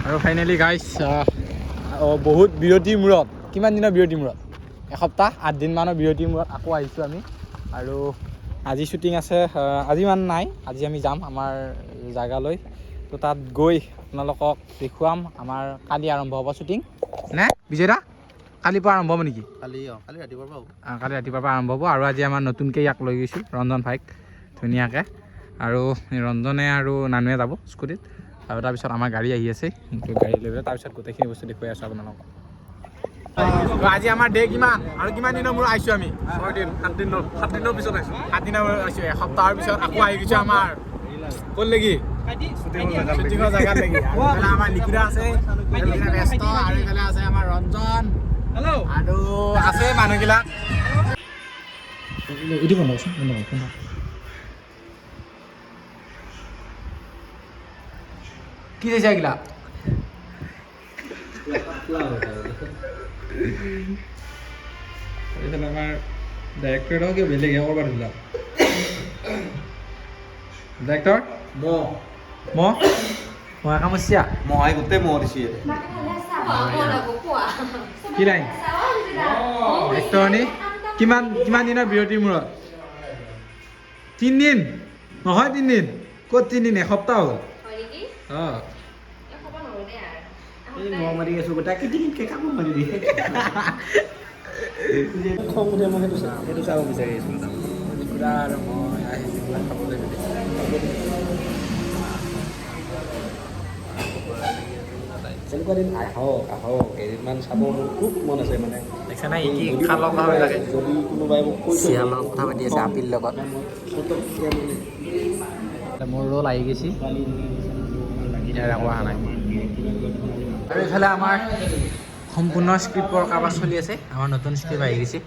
আৰু finally guys বহুত বিৰতিৰ মূৰত, কিমান দিনৰ বিৰতিৰ মূৰত, এসপ্তাহ 8 দিনমানৰ বিৰতিৰ মূৰত আকৌ আহিছোঁ আমি। আৰু আজি শ্বুটিং আছে, আজি ইমান নাই, আজি আমি যাম আমাৰ জেগালৈ। তো তাত গৈ আপোনালোকক দেখুৱাম। আমাৰ কালি আৰম্ভ হ'ব শ্বুটিং নে বিজয় দা? কালিৰ পৰা আৰম্ভ হ'ব নেকি? কালি ৰাতিপুৱাৰ পৰা হ'ব। কালি ৰাতিপুৱাৰ পৰা আৰম্ভ হ'ব। আৰু আজি আমাৰ নতুনকৈ ইয়াক লৈ গৈছোঁ, ৰঞ্জন ভাইক, ধুনীয়াকৈ। আৰু ৰঞ্জনে আৰু নানুৱে যাব স্কুটিত। আৰু তাৰপিছত আমাৰ গাড়ী আহি আছে, গাড়ী লৈ পেলাই তাৰপিছত গোটেইখিনি বস্তু দেখুৱাই আছোঁ আপোনালোকক। আজি আমাৰ ডে কিমান আৰু কিমান দিনৰ মূৰত আহিছোঁ আমি? 6 দিন 7 দিনৰ পিছত আহিছোঁ। 7 দিনৰ মূৰত আহিছোঁ, এসপ্তাহৰ পিছত আকৌ আহি গৈছোঁ আমাৰ ক'ত লাগি? শ্বুটিঙৰ জেগাত লাগি। এইফালে আমাৰ লিকুৰা আছে, ব্যস্ত। আৰু এইফালে আছে আমাৰ ৰঞ্জন, আৰু আছে মানুহবিলাক। এইটো বন্ধ কৰচোন, বন্ধ কৰ। কি দিছে এইগিলা? এইফালে আমাৰ ডাইৰেক্টৰ কিয় বেলেগ কৰিব দিলা? ডাইৰেক্টৰ মই কামচীয়া মহাই গোটেই মহ দিছে। কি লাইন ডাইৰেক্টৰনি কিমান দিনৰ বিৰতিৰ মূৰত? 3 দিন নহয়, 3 দিন ক'ত 3 দিন, এসপ্তাহ হ'ল। অঁ মহ মাৰি আছোঁ গোটাই কেইদিনকৈ কাম মাৰি দিয়ে। খং উঠে, মই সেইটো চাব বিচাৰি আছোঁ। আৰু মই আহিছোঁ খাবলৈ তেনেকুৱা দিন আহক কেইদিনমান চাব মোৰ খুব মন আছে। মানে দেখিছা নাই কি খালৰ কথা লাগে, যদি কোনোবাই মোক চিয়ালৰ কথা পাতি আছে আপিৰ লগত। মোৰ ৰোল আহি গৈছে, ইয়াৰ একো অহা নাই। আৰু এইফালে আমাৰ সম্পূৰ্ণ স্ক্ৰিপ্টৰ কাৰোবাৰ চলি আছে, আমাৰ নতুন স্ক্ৰিপ্ট আহি গৈছে,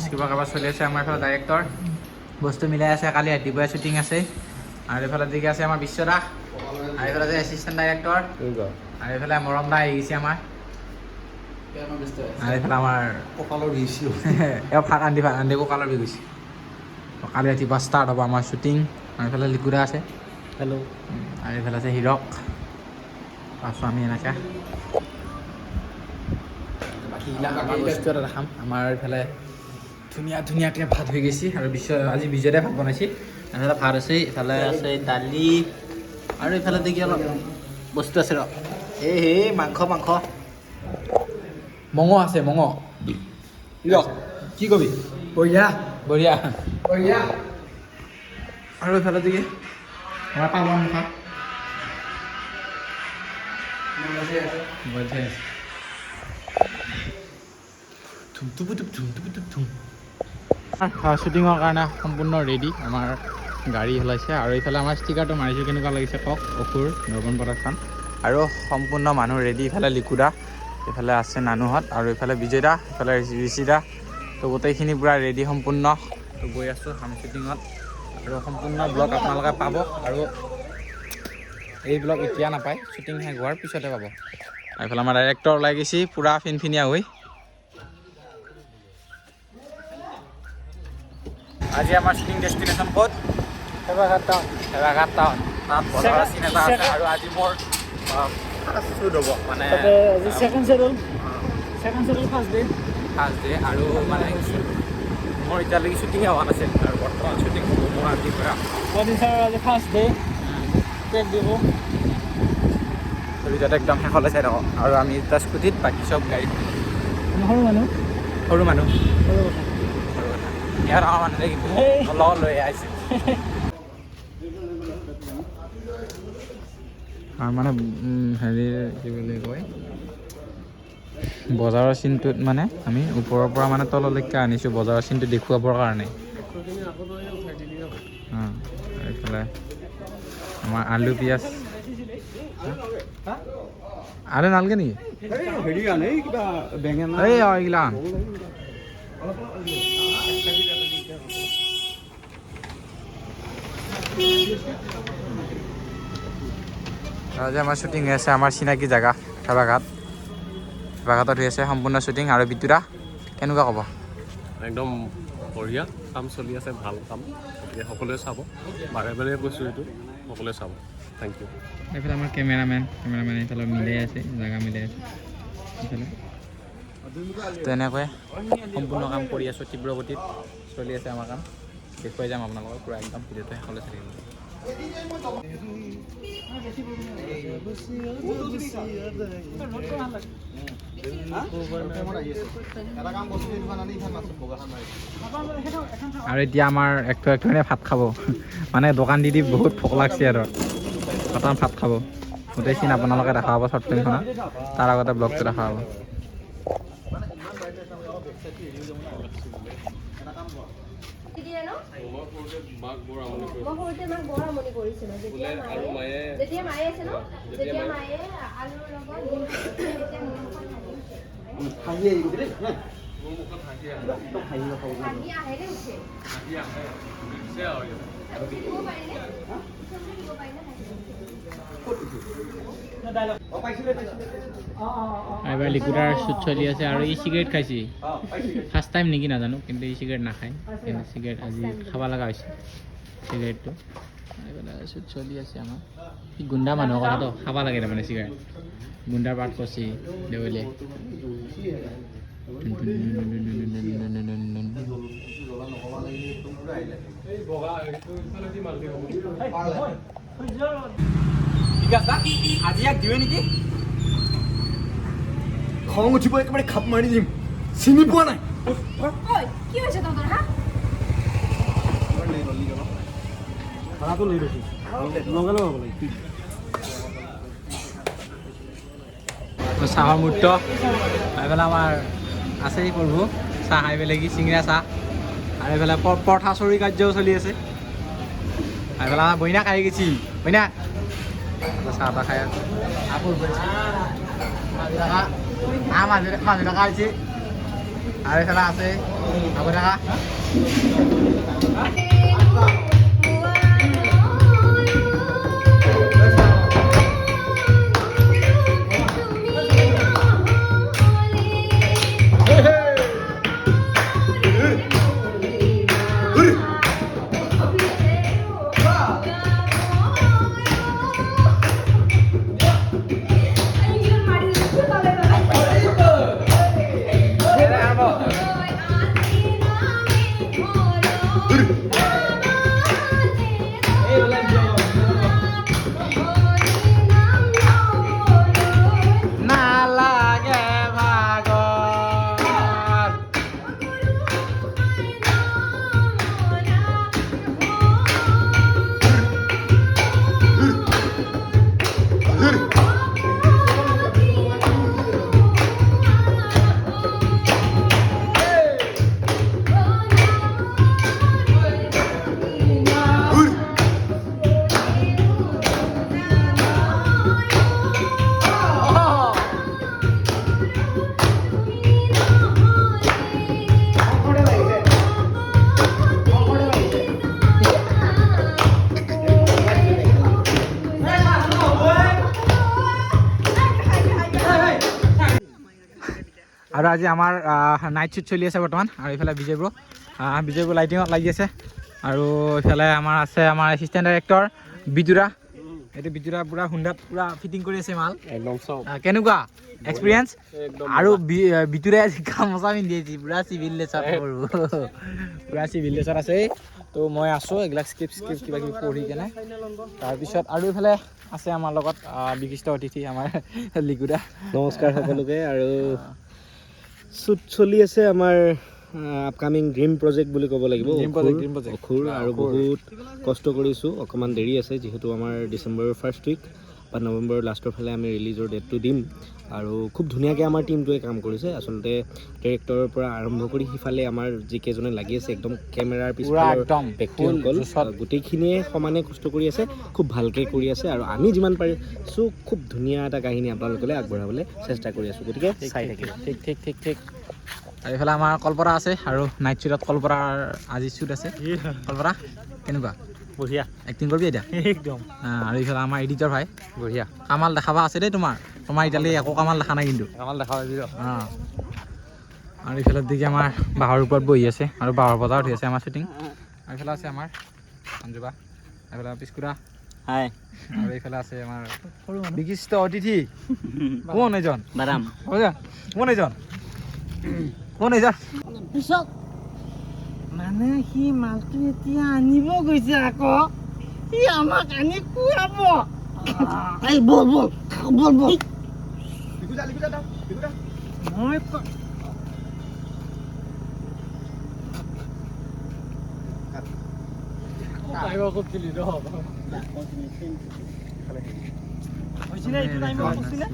স্ক্ৰিপ্টৰ কাৰোবাৰ চলি আছে। আমাৰ এইফালে ডাইৰেক্টৰ বস্তু মিলাই আছে, কালি ৰাতিপুৱাই শ্বুটিং আছে। আৰু এইফালে দিকে আছে আমাৰ বিশ্বদা, আৰু এইফালে আছে এছিষ্টেণ্ট ডাইৰেক্টৰ, আৰু এইফালে মৰম দা আহি গৈছে আমাৰ। আৰু এইফালে আমাৰ কঁকালৰ বিষ ভাত ৰান্ধি কঁকালৰ বিষ গৈছে। কালি ৰাতিপুৱা ষ্টাৰ্ট হ'ব আমাৰ শ্বুটিং। আৰু এইফালে লিকুৰা আছে, হেল্ল', আৰু এইফালে আছে হিৰক, আছোঁ আমি এনেকৈ। বাকীবিলাক আমাৰ বস্তু এটা দেখাম। আমাৰ এইফালে ধুনীয়াকৈ ভাত হৈ গৈছে। আৰু আজি বিজয়তে ভাত বনাইছে। এইফালে ভাত আছে, ইফালে আছে দালি, আৰু এইফালে দেখি অলপ বস্তু আছে ৰ, মাংস মঙহ আছে, মঙহ। কি কবি? বঢ়িয়া। আৰু এইফালে দেখি আমাৰ পালন মুখা শ্বুটিঙৰ কাৰণে সম্পূৰ্ণ ৰেডি, আমাৰ গাড়ী ওলাইছে। আৰু এইফালে আমাৰ ষ্টিকাৰটো মাৰিছোঁ, কেনেকুৱা লাগিছে কওক? অসুৰ নগন প্ৰডাকশ্যন। আৰু সম্পূৰ্ণ মানুহ ৰেডি। ইফালে লিকুদা, এইফালে আছে নানুহঁত, আৰু এইফালে বিজয়দা, এইফালে ঋষিদা। তো গোটেইখিনি পূৰা ৰেডি সম্পূৰ্ণ। তো গৈ আছোঁ আমি শ্বুটিঙত, আৰু সম্পূৰ্ণ ব্লগ আপোনালোকে পাব। আৰু এই ব্লগ এতিয়া নাপায়, শ্বুটিং শেষ হোৱাৰ পিছতে পাব। এইফালে আমাৰ ডাইৰেক্টৰ ওলাই গৈছে পূৰা ফিনফিনীয়া হৈ। আজি আমাৰ শ্বুটিং ডেষ্টিনেশ্যন ক'ত? সেৱাঘাট টাউন। তাত বজাৰৰ চিন এটা আছে। আৰু আজি মোৰ শ্বুট হ'ব, মানে ছেকেণ্ড চেডুল ফাৰ্ষ্ট ডে। আৰু মানে মোৰ এতিয়ালৈকে শ্বুটিঙে হোৱা নাছিল, আৰু বৰ্তমান শ্বুটিং হ'ব মোৰ আজিৰ পৰা। আজি ফাৰ্ষ্ট ডে ট্ৰেক দিব। ভিডিঅ'টো একদম শেষলৈ চাই থাকক। আৰু আমি এতিয়া স্কুটিত, বাকী চব গাড়ীত। সৰু মানুহ ইয়াৰ ডাঙৰ মানুহে কিন্তু লগত লৈ আহিছে। আৰু মানে হেৰি কি বুলি কয়, বজাৰৰ চিনটোত মানে আমি ওপৰৰ পৰা মানে তললৈকে আনিছোঁ, বজাৰৰ চিনটো দেখুৱাবৰ কাৰণে। এইফালে আমাৰ আলু পিঁয়াজ, আলু নালাগে নেকি? এইগিলা আজি আমাৰ শ্বুটিং হৈ আছে আমাৰ চিনাকি জেগা সেৱাঘাটত হৈ আছে সম্পূৰ্ণ শ্বুটিং। আৰু বিতুৰা কেনেকুৱা ক'ব? একদম বঢ়িয়া কাম চলি আছে, ভাল কাম, গতিকে সকলোৱে চাব। বাৰে বাৰে কৈছোঁ এইটো, সকলোৱে চাব। Thank you. এইফালে আমাৰ কেমেৰামেন এইফালে মিলাই আছে, জেগা মিলাই আছে এইফালে। তো এনেকৈ সম্পূৰ্ণ কাম কৰি আছোঁ, তীব্ৰ গতিত চলি আছে আমাৰ কাম। দেখুৱাই যাম আপোনালোকক পূৰা একদম ভিডিঅ'টো শেষলৈ চাই থাকিব। আৰু এতিয়া আমাৰ একটু ভাত খাব, মানে দোকান দি বহুত ভোক লাগছে আৰু বৰ্তমান ভাত খাব। গোটেইখিনি আপোনালোকে দেখা পাব শ্বৰ্ট ফিল্মখনত, তাৰ আগতে ব্লগটো দেখা পাব। এবাৰ লিকুইডাৰ শ্বুট চলি আছে আৰু ই চিগাৰেট খাইছে, ফাৰ্ষ্ট টাইম নেকি নাজানো, কিন্তু ই চিগাৰেট নাখায়, কিন্তু চিগাৰেট আজি খাব লগা হৈছে চিগাৰেটটো। এইফালে শ্বুট চলি আছে আমাৰ। সি গুণ্ডা মানুহৰ কথাটো খাব লাগে তাৰমানে চিগাৰেট, গুণ্ডাৰ পাৰ্ট কৰছি দেৱলীয়ে। আজি ইয়াক দিওঁ নেকি? খং উঠিব, একেবাৰে খাপ মাৰি দিম। চিনি পোৱা নাই? কি হৈছে তহঁতৰ হা? ভাড়াটো লৈ গৈছোঁ লগালো চাহৰ মুহূৰ্ত। এইফালে আমাৰ আছেই প্ৰভু চাহ খাই পেলাই কি চিঙৰা চাহ, আৰু এইফালে পৰঠা চৰি কাৰ্যও চলি আছে। এইফালে আমাৰ বইনা খাই গেছি, বইনা চাহ তাহ খাই আকৌ মানুহ টকা হৈছে। আৰু এইফালে আছে আকৌ টকা। আৰু আজি আমাৰ নাইট শ্বুট চলি আছে বৰ্তমান। আৰু এইফালে বিজয় ব্ৰ লাইটিঙত লাগি আছে। আৰু এইফালে আমাৰ আছে আমাৰ এছিষ্টেণ্ট ডাইৰেক্টৰ বিজুৰা। এইটো বিজুৰা পূৰা হুণ্ডাত পূৰা ফিটিং কৰি আছে মাল। একদম চব কেনেকুৱা এক্সপিৰিয়েঞ্চ? একদম আৰু বিজুৰাই আজি গামোচা পিন্ধি আহিছে, পূৰা চিভিল ড্ৰেছত পূৰা চিভিল ড্ৰেছত আছে। তো মই আছোঁ এইবিলাক স্ক্ৰিপ্ট কিবা কিবি পঢ়ি কেনে। তাৰপিছত আৰু এইফালে আছে আমাৰ লগত বিশিষ্ট অতিথি আমাৰ লিকুদা। নমস্কাৰ সকলোকে। আৰু শ্বুট চলি আছে আমাৰ আপকামিং ড্ৰিম প্ৰজেক্ট বুলি ক'ব লাগিব, অসুৰ। আৰু বহুত কষ্ট কৰিছোঁ, অকণমান দেৰি আছে যিহেতু আমাৰ ডিচেম্বৰৰ ফাৰ্ষ্ট উইক বা নৱেম্বৰৰ লাষ্টৰ ফালে আমি ৰিলিজৰ ডেটটো দিম। আৰু খুব ধুনীয়াকৈ আমাৰ টিমটোৱে কাম কৰিছে। আচলতে ডিৰেক্টৰৰ পৰা আৰম্ভ কৰি সিফালে আমাৰ যিকেইজনে লাগি আছে একদম কেমেৰাৰ পিছফালৰ ব্যক্তিসকল গোটেইখিনিয়ে সমানে কষ্ট কৰি আছে, খুব ভালকৈ কৰি আছে। আৰু আমি যিমান পাৰিছোঁ খুব ধুনীয়া এটা কাহিনী আপোনালোকলৈ আগবঢ়াবলৈ চেষ্টা কৰি আছোঁ, গতিকে চাই থাকিব। ঠিক। আৰু এইফালে আমাৰ কলপৰা আছে, আৰু নাইট শ্বুটত কলপৰাৰ আজি শ্বুট আছে। কলপৰা কেনেকুৱা? বঢ়িয়া এক্টিং কৰিবি এতিয়া একদম। আৰু এইফালে আমাৰ এডিটৰ ভাই বঢ়িয়া কামাল দেখাবা আছে দেই তোমাৰ এতিয়ালৈ একো কামাল দেখা নাই কিন্তু। কামাল দেখা পাবি। আৰু এইফালৰ দিকে আমাৰ বাঁহৰ ওপৰত বহি আছে আৰু বাঁহৰ বজাৰ উঠি আছে আমাৰ শ্বুটিং। আৰু এইফালে আছে আমাৰ সঞ্জুবা, এইফালে পিছকুৰা হাই আৰু এইফালে আছে আমাৰ বিশিষ্ট অতিথি কোন এজন বাৰাম কোন এজন কোন এজন পিছত মানে সি মালটো এতিয়া আনিব গৈছে আকৌ সি আমাক আনি খুৱাব এই বল বল বল বল মই হৈছিলে এইটো টাইমত কৈছিলে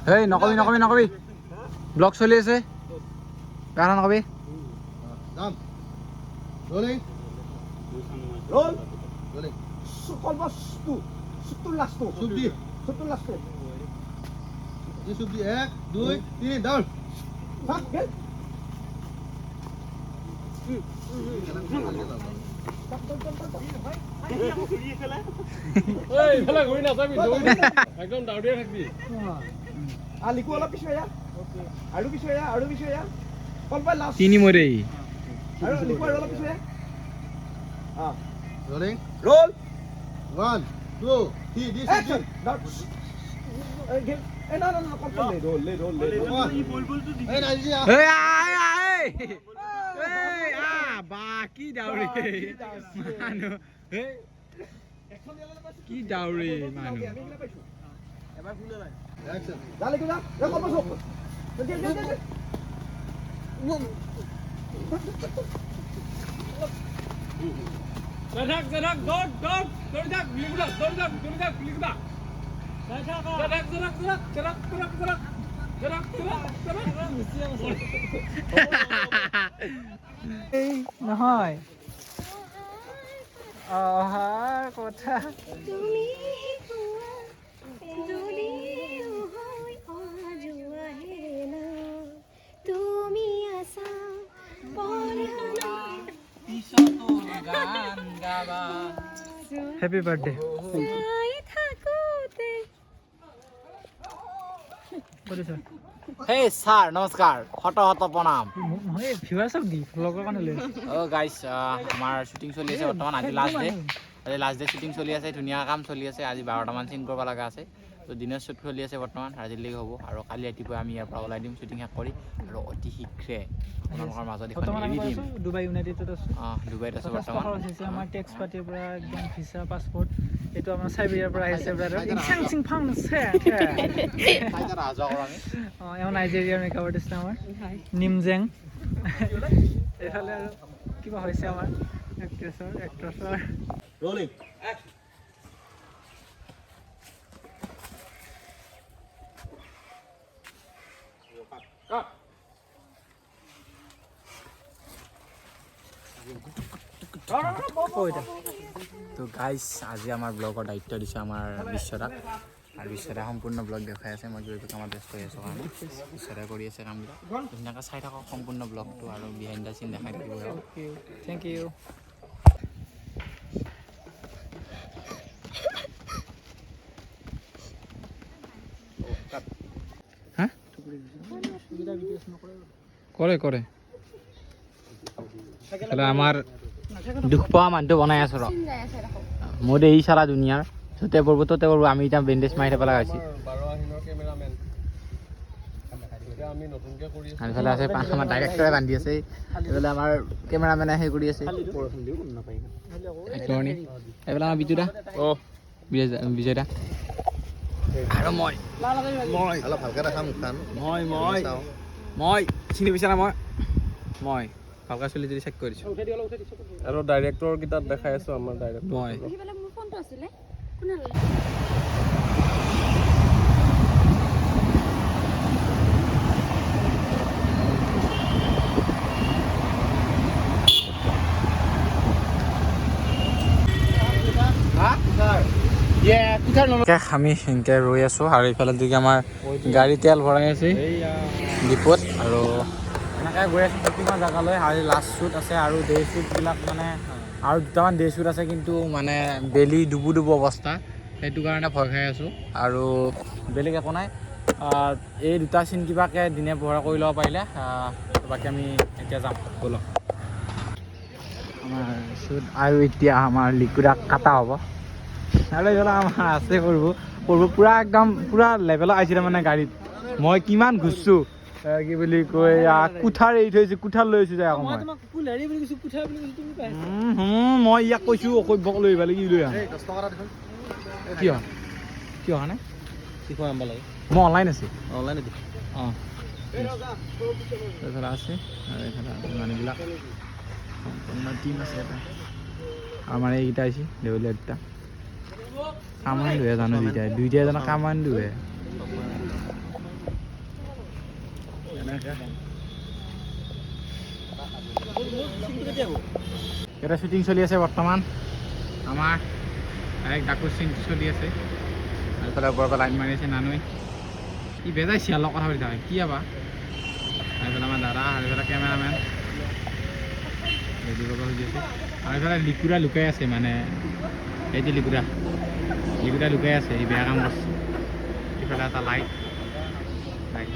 হেই নকবি নকবি নকবি ব্লগ চলি আছে গানা নকবি একদম দাউৰিয়ে থাকিবি তিনি মৰেই কি ডাউৰি মানুহ কি ডাউৰি মানুহ নহয় অহাৰ কথা তুমি যদি হয় অজুৱাহে না তুমি আছা হেপী বাৰ্থডে চাই থাকোঁতে কৰিছা হেই ছাৰ নমস্কাৰ শত শত প্ৰণাম নহয় ভিউৱাৰ্ছক দি ব্লগৰ কাৰণে লৈ অ' গাইছ আমাৰ শ্বুটিং চলি আছে বৰ্তমান আজি লাষ্ট ডে শ্বুটিং চলি আছে ধুনীয়া কাম চলি আছে আজি 12টামান চিন কৰিব লগা আছে তো দিনৰ শ্বুট চলি আছে বৰ্তমান ৰাতিলৈকে হ'ব আৰু কালি ৰাতিপুৱা আমি ইয়াৰ পৰা ওলাই দিম শ্বুটিং শেষ কৰি আৰু অতি শীঘ্ৰে আপোনালোকৰ মাজত এখন বৰ্তমান এৰি আমি দিম আছো ডুবাই ইউনাইটেডত আছো ডুবাইত আছোঁ যথেষ্ট বৰ্তমান খৰচ হৈছে আমাৰ টেক্স পাতিৰ পৰা একদম ভিছা পাছপৰ্ট এইটো আমাৰ চাইবেৰিয়াৰ পৰা আহিছে ব্ৰাদাৰ ইংচাং চিং ফাং আছে এওঁ নাইজেৰিয়াৰ মেকআপ আৰ্টিষ্ট আমাৰ নিমজেং এইফালে আৰু কিবা হৈছে আমাৰ এক্ট্ৰেছৰ তো গাইছ আজি আমাৰ ব্লগৰ দায়িত্ব দিছে আমাৰ বিশ্বদাক আৰু বিশ্বদাই সম্পূৰ্ণ ব্লগ দেখাই আছে মই কিবা কামত ব্যস্ত হৈ আছোঁ কাৰণে বিশ্বদাই কৰি আছে কামবিলাক ধুনীয়াকৈ চাই থাকক সম্পূৰ্ণ ব্লগটো আৰু বিহাইণ্ড দ্য চিন দেখাই থাকিব আৰু থেংক ইউ হা কৰে কৰে আমাৰ দুখ পোৱা মানুহটো বনাই আছোঁ ৰ মোৰ এই চালা দুনিয়াৰ য'তে পৰব ত'তে পৰব আমি এতিয়া বেণ্ডেজ মাৰি থাকিব লগা হৈছে এইফালে আছে আমাৰ ডাইৰেক্টৰে বান্ধি আছে এইফালে আমাৰ কেমেৰামেনে সেই কৰি আছে এইফালে আমাৰ বিজুদা বিজয়দা আৰু মই চিনি পাইছা না মই ভালকৈ চলি যদি চেক কৰিছোঁ আৰু ডাইৰেক্টৰ কিতাপ দেখাই আছো আমাৰ ডাইৰেক্টৰ মই সেইফালে মোৰ ফোনটো আছিলে কোনে ল'লে Yeah, আমি সেনেকৈ ৰৈ আছোঁ আৰু এইফালে দিকে আমাৰ গাড়ী তেল ভৰাই আছে ডিপত আৰু এনেকৈ গৈ আছোঁ শ্বুটিঙৰ জেগালৈ আৰু লাষ্ট শ্বুট আছে আৰু ডে শ্বুটবিলাক মানে আৰু দুটামান ডে শ্বুট আছে কিন্তু মানে বেলি ডুবু অৱস্থা সেইটো কাৰণে ভয় খাই আছোঁ আৰু বেলেগ একো নাই এই দুটা চিন কিবাকৈ দিনে পোহৰা কৰি ল'ব পাৰিলে বাকী আমি এতিয়া যাম ব'লক আমাৰ শ্বুট আৰু এতিয়া আমাৰ লিকুইডাক কাটা হ'ব আৰু এইফালে আমাৰ আছে কৰিব পূৰা একদম পূৰা লেভেলত আহিছিলে মানে গাড়ীত মই কিমান ঘূৰিছোঁ কি বুলি কয় কোঠাৰ এৰি থৈছোঁ কোঠাৰ লৈ আহিছোঁ যে আকৌ মই ইয়াক কৈছোঁ অসভ্যক লৈ আহিবা কি লৈ আহা কিয় কিয় অহা নাই মই অনলাইন আছোঁ অঁ এইফালে আছে আৰু এইফালে মানুহবিলাক সম্পূৰ্ণ টিম আছে এটা আমাৰ এইকেইটা আহিছে দেউলীয়া দুটা কামান দুহে জানো দুইটাই জানো কামান দুহে এটা শ্বুটিং চলি আছে বৰ্তমান আমাৰ ডাইৰেক্ট ডাকুৰ চিন চলি আছে এইফালে ওপৰৰ পৰা লাইন মাৰি আছে নানুৱে ই বেজাই চিয়ালৰ কথা পাতি থাকে কি আবা এইফালে আমাৰ দাদা আৰু এইফালে কেমেৰামেন ৰেডি কৰিব খুজি আছে আৰু এইফালে লিকুৰা লুকাই আছে মানে এই যে লিকুৰা লুকাই আছে এই বেয়া কাম কৰিছে এইফালে এটা লাইট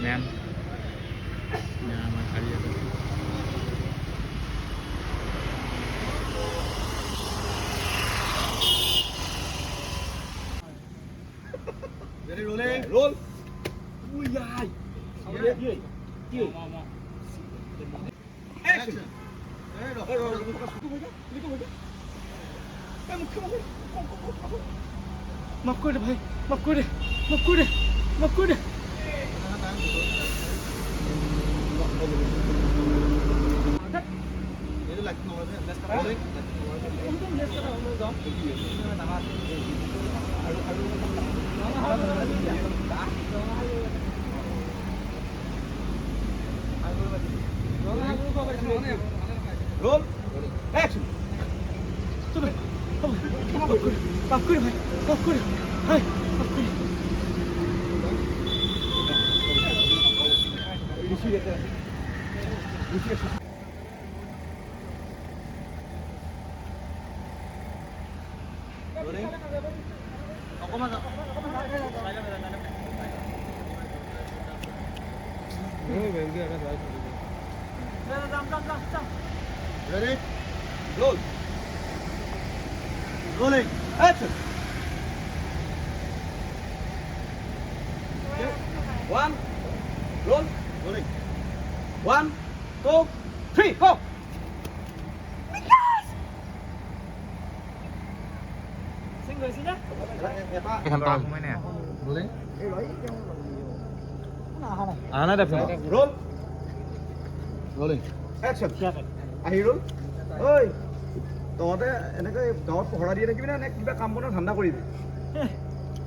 মেন আমাৰ গাড়ী আছে মাফ করে দে ভাই মাফ করে দে রোল অ্যাকশন চলো মাফ করে ভাই মাফ করে ভাই মাফ করে Ready? Roll. Rolling. Action. Okay. One. Roll. Rolling. 1, 2, 3, go. Single sih dah. Kantong mana ya? Rolling. Ana dah film. Roll. Rolling. Action. আহি ৰ'ল ঐ তহঁতে এনেকৈ গাঁৱত পহৰা দিয়ে থাকিবি নে কিবা কাম বনৰ ধান্দা কৰিবি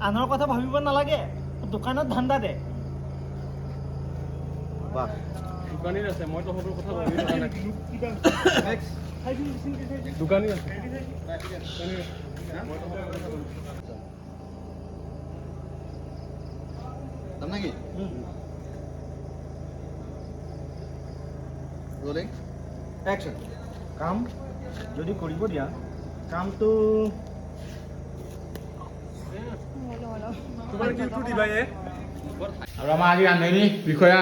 আনৰ কথা ভাবিব নালাগে দোকানত ধান্দা দে বাহ দোকানী আছে মই তহঁতৰ কথা ভাবি থকা নাই দোকানী আছে যাম নেকি ৰোলিং অ্যাকশন কাম যদি কৰিব দিয়া কামটো তোমাৰ কিটো দিবা আৰু আমাৰ আজি ৰান্ধনী বিষয়া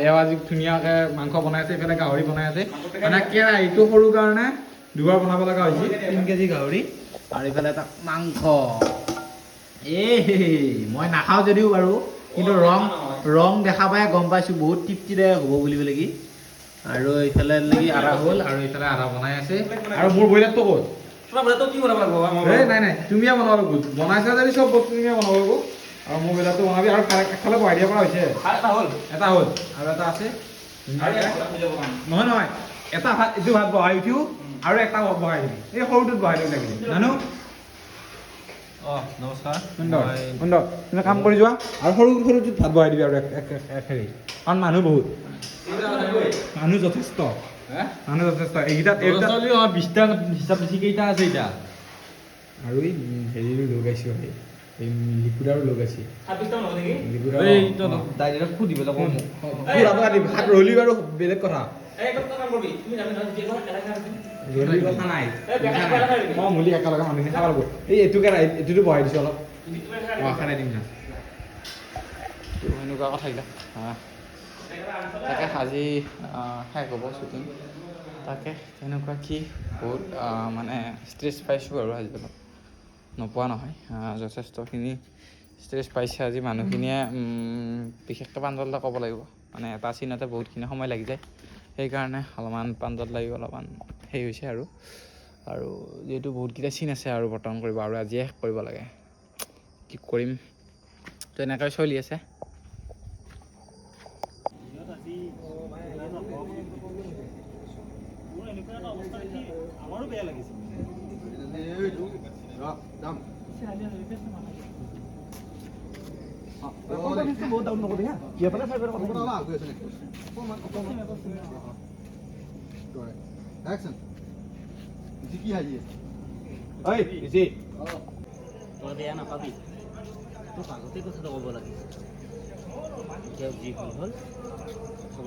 এওঁ আজি ধুনীয়াকৈ মাংস বনাই আছে এইফালে গাহৰি বনাই আছে মানে কেৰাহীটো সৰু কাৰণে দুবাৰ বনাব লগা হৈছে 3 কেজি গাহৰি আৰু এইফালে এটা মাংস মই নাখাওঁ যদিও বাৰু কিন্তু ৰং দেখা পাই গম পাইছোঁ বহুত তৃপ্তিদায়ক হ'ব বুলি পেলাই কি আৰু এইফালে লাগি আধা হ'ল আৰু এইফালে আধা বনাই আছে আৰু মোৰ ব্ৰইলাৰটো ক'ত নাই তুমিয়ে বনাব লাগিব বনাইছা যদি চব বস্তু তুমিয়ে বনাব লাগিব আৰু মোৰ ব্ৰইলাৰটো বনাবি আৰু একফালে বহাই দিয়া পৰা হৈছে এটা হ'ল আৰু এটা আছে নহয় এটা ভাত এইটো ভাত বহাই উঠিও আৰু এটা বহাই দিবি এই সৰুটোত বহাই দিব লাগিলে জানো নমস্কাৰ সুন্দৰ তুমি কাম কৰি যোৱা আৰু সৰুটোত ভাত বহাই দিবি আৰু হেৰি কাৰণ মানুহ বহুত মানুহ যথেষ্ট এইকেইটাত 20টা হিচাপ বেছি কেইটা আছে এতিয়া আৰু এই হেৰি লগাইছোঁ এই লিকুইডাৰো লগ আছে লিকুইডাৰ হাত ৰলি বাৰু বেলেগ কথা মই মুলি একেলগে মানুহখিনি খাব লাগিব এইটোতো বহাই দিছোঁ অলপ খাই দিম না সেনেকুৱা কথা এইবিলাক তাকে আজি শেষ হ'ব শ্বুটিং তাকে তেনেকুৱা কি বহুত মানে ষ্ট্ৰেছ পাইছোঁ আৰু আজি অলপ নোপোৱা নহয় যথেষ্টখিনি ষ্ট্ৰেছ পাইছে আজি মানুহখিনিয়ে বিশেষকৈ প্ৰাঞ্জল দা ক'ব লাগিব মানে এটা চিনতে বহুতখিনি সময় লাগি যায় সেইকাৰণে অলপমান প্ৰাঞ্জল দায়ো অলপমান সেই হৈছে আৰু যিহেতু বহুতকেইটা চিন আছে আৰু বৰ্তমান কৰিব আৰু আজিয়ে শেষ কৰিব লাগে কি কৰিম তো এনেকৈ চলি আছে আমাৰো বেয়া লাগিছে বহুত ডাউন নকৰি হা তই বেয়া নাপাবি তোক আগতে কথাটো ক'ব লাগে এতিয়া যি ভুল হ'ল চব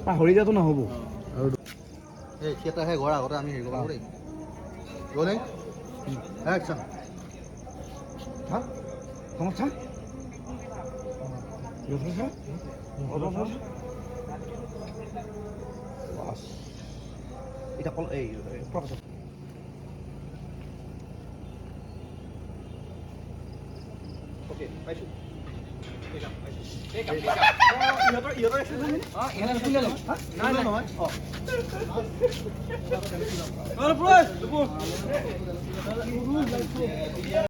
পাহৰি যাতো নহ'ব এই থিয়েটাৰ সেই ঘৰ আগতে আমি হেৰি কৰিব দেই ৰ'লে একচন এতিয়া কল এই প্ৰফেচৰ অ'কে পাইছোঁ ইহঁতৰ